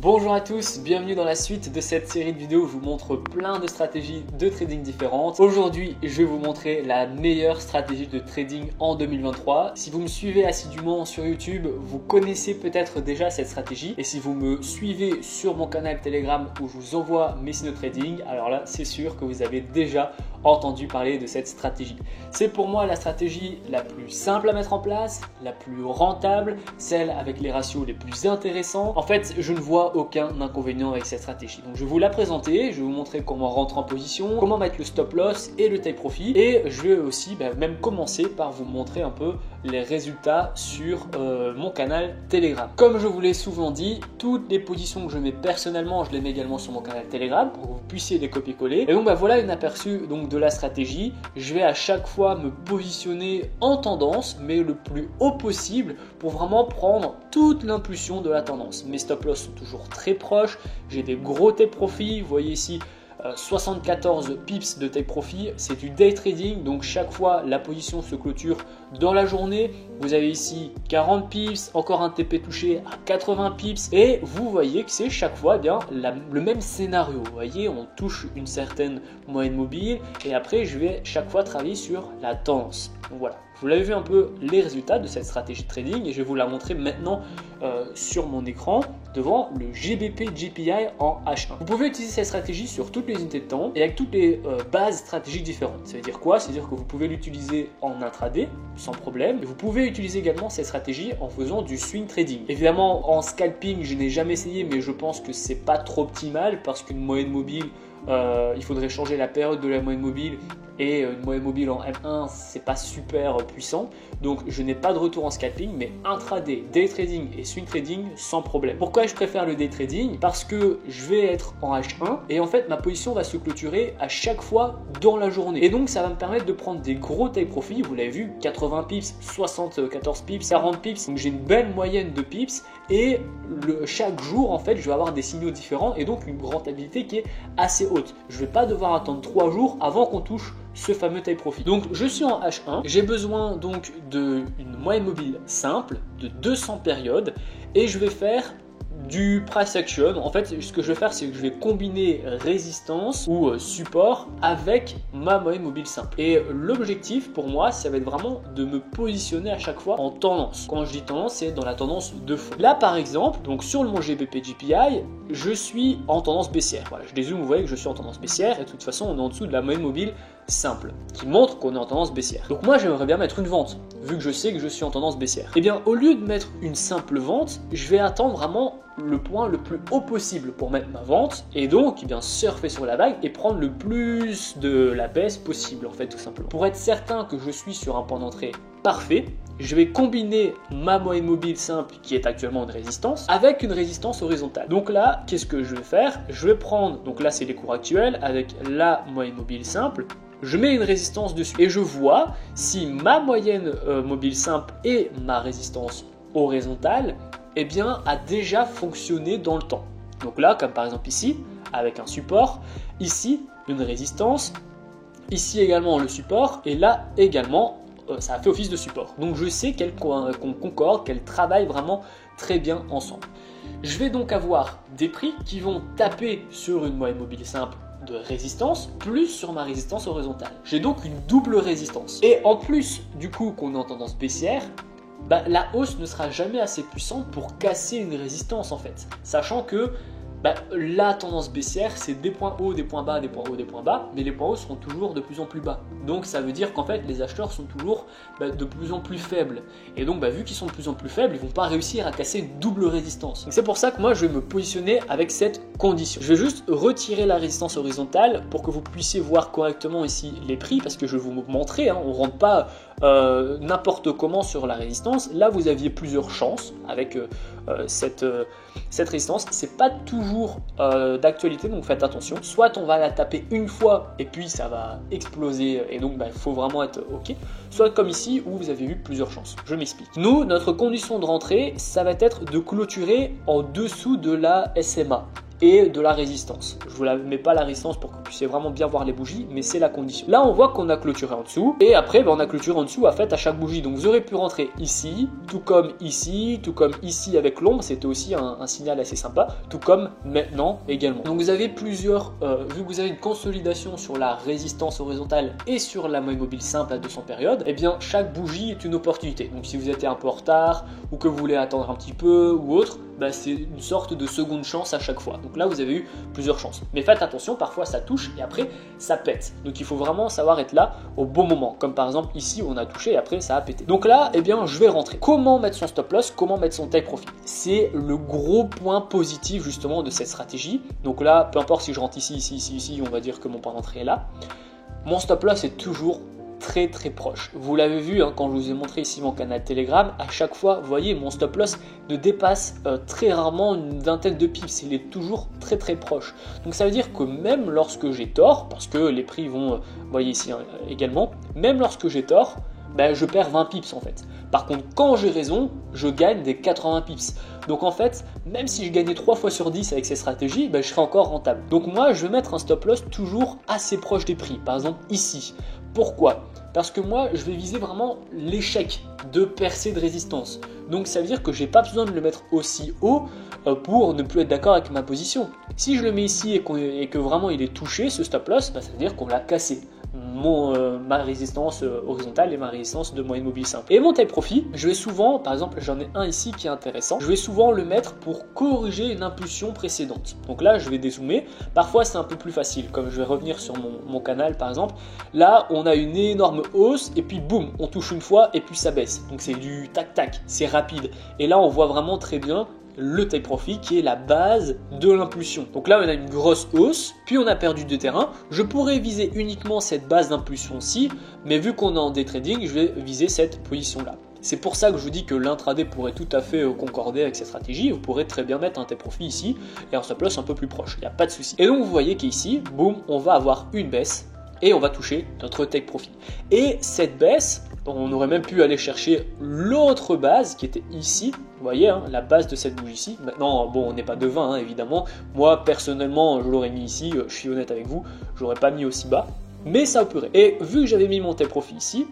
Bonjour à tous, bienvenue dans la suite de cette série de vidéos où je vous montre plein de stratégies de trading différentes. Aujourd'hui, je vais vous montrer la meilleure stratégie de trading en 2023. Si vous me suivez assidûment sur YouTube, vous connaissez peut-être déjà cette stratégie. Et si vous me suivez sur mon canal Telegram où je vous envoie mes signaux de trading, alors là, c'est sûr que vous avez déjà entendu parler de cette stratégie. C'est pour moi la stratégie la plus simple à mettre en place, la plus rentable, celle avec les ratios les plus intéressants. En fait, je ne vois aucun inconvénient avec cette stratégie. Donc je vais vous la présenter, je vais vous montrer comment rentrer en position, comment mettre le stop loss et le take profit. Et je vais aussi même commencer par vous montrer un peu les résultats sur mon canal Telegram. Comme je vous l'ai souvent dit, toutes les positions que je mets personnellement, je les mets également sur mon canal Telegram pour que vous puissiez les copier-coller. Et donc voilà un aperçu de la stratégie. Je vais à chaque fois me positionner en tendance, mais le plus haut possible pour vraiment prendre toute l'impulsion de la tendance. Mes stop loss sont toujours très proches. J'ai des gros take profit. Vous voyez ici 74 pips de take profit, c'est du day trading, donc chaque fois la position se clôture dans la journée. Vous avez ici 40 pips, encore un TP touché à 80 pips et vous voyez que c'est chaque fois le même scénario. Vous voyez, on touche une certaine moyenne mobile et après je vais chaque fois travailler sur la tendance. Donc voilà, vous l'avez vu un peu les résultats de cette stratégie de trading et je vais vous la montrer maintenant sur mon écran devant le GBP GPI en H1. Vous pouvez utiliser cette stratégie sur toutes les unités de temps et avec toutes les bases stratégiques différentes. Ça veut dire quoi? C'est-à-dire que vous pouvez l'utiliser en intraday sans problème. Et vous pouvez utiliser également cette stratégie en faisant du swing trading. Évidemment, en scalping, je n'ai jamais essayé, mais je pense que c'est pas trop optimal parce qu'une moyenne mobile, il faudrait changer la période de la moyenne mobile et une moyenne mobile en M1 c'est pas super puissant, donc je n'ai pas de retour en scalping, mais intraday, day trading et swing trading sans problème. Pourquoi je préfère le day trading? Parce que je vais être en H1 et en fait ma position va se clôturer à chaque fois dans la journée et donc ça va me permettre de prendre des gros take profit. Vous l'avez vu, 80 pips, 74 pips, 40 pips, donc j'ai une belle moyenne de pips et chaque jour en fait je vais avoir des signaux différents et donc une rentabilité qui est assez haute. Je vais pas devoir attendre 3 jours avant qu'on touche ce fameux take profit. Donc je suis en H1, j'ai besoin donc d'une moyenne mobile simple de 200 périodes et je vais faire du price action. En fait, ce que je vais faire, c'est que je vais combiner résistance ou support avec ma moyenne mobile simple. Et l'objectif pour moi, ça va être vraiment de me positionner à chaque fois en tendance. Quand je dis tendance, c'est dans la tendance de fond. Là, par exemple, donc sur mon GBP GPI, je suis en tendance baissière. Voilà, je dézoome, vous voyez que je suis en tendance baissière et de toute façon, on est en dessous de la moyenne mobile simple qui montre qu'on est en tendance baissière. Donc moi, j'aimerais bien mettre une vente vu que je sais que je suis en tendance baissière. Et bien, au lieu de mettre une simple vente, je vais attendre vraiment le point le plus haut possible pour mettre ma vente et donc surfer sur la vague et prendre le plus de la baisse possible en fait, tout simplement. Pour être certain que je suis sur un point d'entrée parfait, je vais combiner ma moyenne mobile simple qui est actuellement une résistance avec une résistance horizontale. Donc là, qu'est-ce que je vais faire? Je vais prendre, donc là c'est les cours actuels avec la moyenne mobile simple. Je mets une résistance dessus et je vois si ma moyenne mobile simple et ma résistance horizontale a déjà fonctionné dans le temps. Donc là, comme par exemple ici, avec un support, ici une résistance, ici également le support et là également ça a fait office de support. Donc je sais qu'on concorde, qu'elles travaillent vraiment très bien ensemble. Je vais donc avoir des prix qui vont taper sur une moyenne mobile simple de résistance plus sur ma résistance horizontale. J'ai donc une double résistance. Et en plus du coup qu'on est en tendance baissière, la hausse ne sera jamais assez puissante pour casser une résistance en fait. Sachant que la tendance baissière, c'est des points hauts, des points bas, des points hauts, des points bas, mais les points hauts seront toujours de plus en plus bas. Donc ça veut dire qu'en fait, les acheteurs sont toujours de plus en plus faibles. Et donc, vu qu'ils sont de plus en plus faibles, ils ne vont pas réussir à casser une double résistance. C'est pour ça que moi, je vais me positionner avec cette condition. Je vais juste retirer la résistance horizontale pour que vous puissiez voir correctement ici les prix, parce que je vais vous montrer, on ne rentre pas n'importe comment sur la résistance. Là, vous aviez plusieurs chances avec cette résistance. C'est pas toujours d'actualité, donc faites attention. Soit on va la taper une fois et puis ça va exploser et donc il faut vraiment être ok. Soit comme ici où vous avez eu plusieurs chances. Je m'explique. Nous, notre condition de rentrée, ça va être de clôturer en dessous de la SMA. et de la résistance. Je vous la mets pas la résistance pour que vous puissiez vraiment bien voir les bougies, mais c'est la condition. Là, on voit qu'on a clôturé en dessous et après, on a clôturé en dessous à chaque bougie. Donc vous aurez pu rentrer ici, tout comme ici avec l'ombre, c'était aussi un signal assez sympa, tout comme maintenant également. Donc vous avez plusieurs, vu que vous avez une consolidation sur la résistance horizontale et sur la moyenne mobile simple à 200 périodes, et bien chaque bougie est une opportunité. Donc si vous êtes un peu en retard ou que vous voulez attendre un petit peu ou autre, bah, c'est une sorte de seconde chance à chaque fois. Donc là vous avez eu plusieurs chances. Mais faites attention, parfois ça touche et après ça pète. Donc il faut vraiment savoir être là au bon moment. Comme par exemple ici où on a touché et après ça a pété. Donc là, eh bien je vais rentrer. Comment mettre son stop loss? Comment mettre son take profit? C'est le gros point positif justement de cette stratégie. Donc là, peu importe si je rentre ici, on va dire que mon point d'entrée est là. Mon stop loss est toujours très proche. Vous l'avez vu quand je vous ai montré ici mon canal Telegram, à chaque fois, vous voyez, mon stop loss ne dépasse très rarement une vingtaine de pips. Il est toujours très proche. Donc ça veut dire que même lorsque j'ai tort, parce que les prix vont, vous voyez ici également, même lorsque j'ai tort, je perds 20 pips en fait. Par contre, quand j'ai raison, je gagne des 80 pips. Donc en fait, même si je gagnais 3 fois sur 10 avec ces stratégies, je serai encore rentable. Donc moi, je vais mettre un stop loss toujours assez proche des prix. Par exemple ici. Pourquoi? Parce que moi, je vais viser vraiment l'échec de percée de résistance. Donc ça veut dire que je n'ai pas besoin de le mettre aussi haut pour ne plus être d'accord avec ma position. Si je le mets ici et que vraiment il est touché, ce stop loss, ça veut dire qu'on l'a cassé. Ma résistance horizontale et ma résistance de moyenne mobile simple. Et mon take profit, je vais souvent, par exemple j'en ai un ici qui est intéressant, je vais souvent le mettre pour corriger une impulsion précédente. Donc là je vais dézoomer, parfois c'est un peu plus facile, comme je vais revenir sur mon canal par exemple, là on a une énorme hausse et puis boum, on touche une fois et puis ça baisse. Donc c'est du tac, c'est rapide. Et là on voit vraiment très bien le take profit qui est la base de l'impulsion. Donc là on a une grosse hausse, puis on a perdu de terrain. Je pourrais viser uniquement cette base d'impulsion-ci, mais vu qu'on est en day trading, je vais viser cette position-là. C'est pour ça que je vous dis que l'intraday pourrait tout à fait concorder avec cette stratégie. Vous pourrez très bien mettre un take profit ici et un stop loss un peu plus proche, il n'y a pas de souci. Et donc vous voyez qu'ici, boum, on va avoir une baisse et on va toucher notre take profit. Et cette baisse, on aurait même pu aller chercher l'autre base qui était ici. Vous voyez, la base de cette bougie ici. Maintenant, bon, on n'est pas devin, évidemment. Moi, personnellement, je l'aurais mis ici. Je suis honnête avec vous, je l'aurais pas mis aussi bas. Mais ça pourrait. Et vu que j'avais mis mon take profit ici,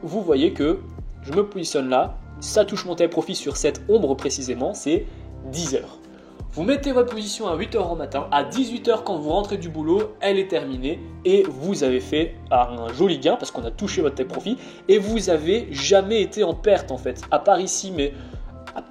vous voyez que je me positionne là. Ça touche mon take profit sur cette ombre précisément. C'est 10 heures. Vous mettez votre position à 8h au matin, à 18h quand vous rentrez du boulot, elle est terminée et vous avez fait un joli gain parce qu'on a touché votre take profit et vous avez jamais été en perte en fait, à part ici, mais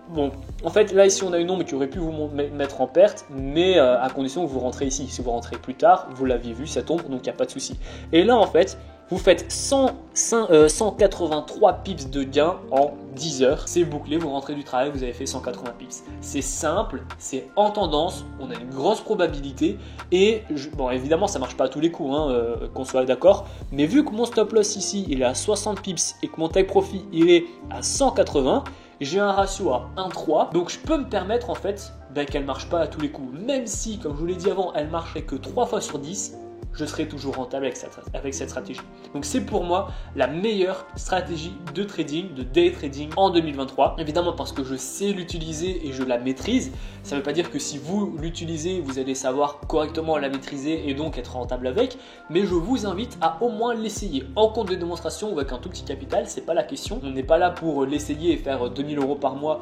bon, en fait là ici on a une ombre qui aurait pu vous mettre en perte, mais à condition que vous rentrez ici. Si vous rentrez plus tard, vous l'aviez vu cette ombre, donc il n'y a pas de souci. Et là en fait, vous faites 183 pips de gain en 10 heures. C'est bouclé, vous rentrez du travail, vous avez fait 180 pips. C'est simple, c'est en tendance, on a une grosse probabilité et bon évidemment ça marche pas à tous les coups, qu'on soit d'accord, mais vu que mon stop loss ici il est à 60 pips et que mon take profit il est à 180, j'ai un ratio à 1,3, donc je peux me permettre en fait qu'elle marche pas à tous les coups. Même si, comme je vous l'ai dit avant, elle marcherait que 3 fois sur 10, je serai toujours rentable avec cette stratégie. Donc c'est pour moi la meilleure stratégie de trading, de day trading en 2023. Évidemment parce que je sais l'utiliser et je la maîtrise. Ça ne veut pas dire que si vous l'utilisez, vous allez savoir correctement la maîtriser et donc être rentable avec. Mais je vous invite à au moins l'essayer. En compte de démonstration ou avec un tout petit capital, c'est pas la question. On n'est pas là pour l'essayer et faire 2000 € par mois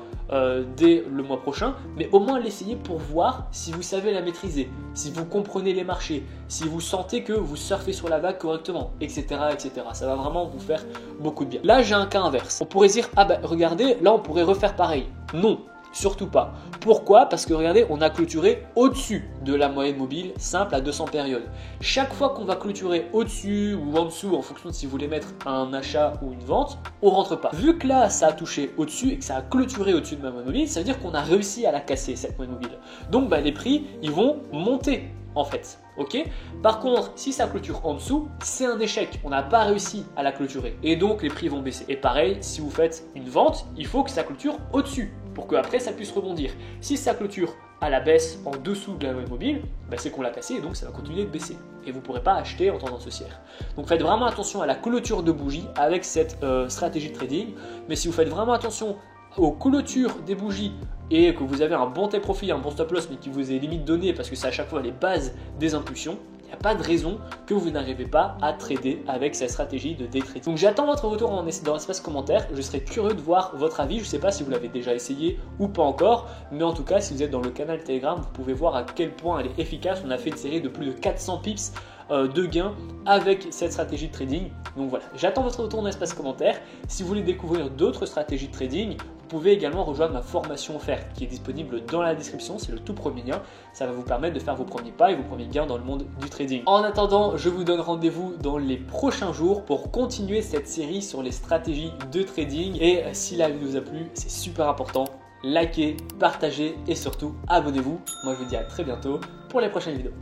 dès le mois prochain. Mais au moins l'essayer pour voir si vous savez la maîtriser, si vous comprenez les marchés, si vous sentez que vous surfez sur la vague correctement, etc., etc. Ça va vraiment vous faire beaucoup de bien. Là, j'ai un cas inverse. On pourrait dire, regardez, là, on pourrait refaire pareil. Non, surtout pas. Pourquoi? Parce que regardez, on a clôturé au-dessus de la moyenne mobile simple à 200 périodes. Chaque fois qu'on va clôturer au-dessus ou en dessous, en fonction de si vous voulez mettre un achat ou une vente, on rentre pas. Vu que là, ça a touché au-dessus et que ça a clôturé au-dessus de ma moyenne mobile, ça veut dire qu'on a réussi à la casser, cette moyenne mobile. Donc, les prix, ils vont monter. En fait, ok. Par contre, si ça clôture en dessous, c'est un échec. On n'a pas réussi à la clôturer et donc les prix vont baisser. Et pareil, si vous faites une vente, il faut que ça clôture au-dessus pour que après ça puisse rebondir. Si ça clôture à la baisse en dessous de la moyenne mobile, c'est qu'on l'a cassé et donc ça va continuer de baisser. Et vous ne pourrez pas acheter en tendance haussière. Donc faites vraiment attention à la clôture de bougie avec cette stratégie de trading. Mais si vous faites vraiment attention aux clôtures des bougies et que vous avez un bon take profit, un bon stop loss mais qui vous est limite donné parce que c'est à chaque fois les bases des impulsions, il n'y a pas de raison que vous n'arrivez pas à trader avec cette stratégie de day trading. Donc j'attends votre retour dans l'espace commentaire, je serais curieux de voir votre avis, je ne sais pas si vous l'avez déjà essayé ou pas encore, mais en tout cas si vous êtes dans le canal Telegram, vous pouvez voir à quel point elle est efficace. On a fait une série de plus de 400 pips de gains avec cette stratégie de trading. Donc voilà, j'attends votre retour dans l'espace commentaire. Si vous voulez découvrir d'autres stratégies de trading, vous pouvez également rejoindre ma formation offerte qui est disponible dans la description, c'est le tout premier lien. Ça va vous permettre de faire vos premiers pas et vos premiers gains dans le monde du trading. En attendant, je vous donne rendez-vous dans les prochains jours pour continuer cette série sur les stratégies de trading. Et si la vidéo vous a plu, c'est super important, likez, partagez et surtout abonnez-vous. Moi je vous dis à très bientôt pour les prochaines vidéos.